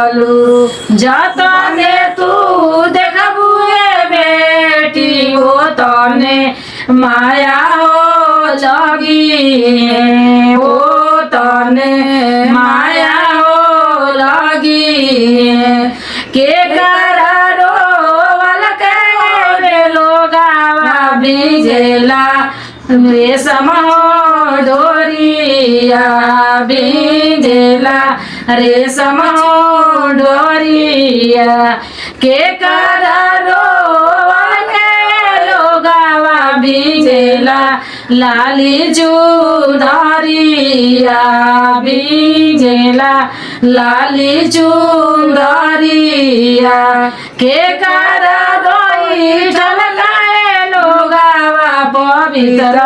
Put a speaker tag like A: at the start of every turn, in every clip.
A: चलू जतने तू देखबू बेटी हो तने माया हो लगी हो तने माया हो लगी के करारो वलके लोगावा बिजेला रेशम डोरिया बिजेला रेशम डोरिया के करारो बिजेला लाली चुनरिया बिजेला लाली चुनरिया के करा रोई झलकाए लोगावा पवित्र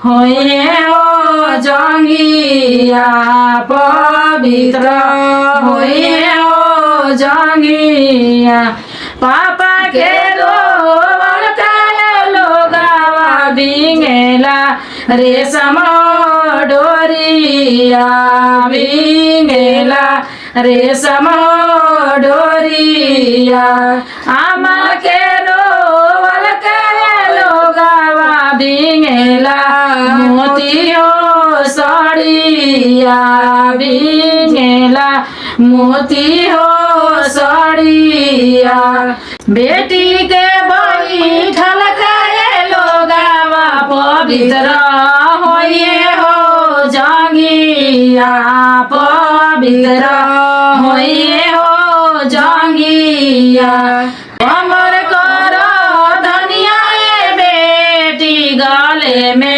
A: होए हो जंगिया पवित्र होए हो जंगिया पापा के बिंगेला रेशम डोरिया बिंगेला रेशम डोरिया आमा के रोवल के लोगावा बिंगेला मोती हो सड़िया बिंगेला मोती हो सड़िया बेटी के बैठल पवित्र होइए हो जंगिया पवित्र होइए हो जंगिया अमर कर धनिया बेटी गले में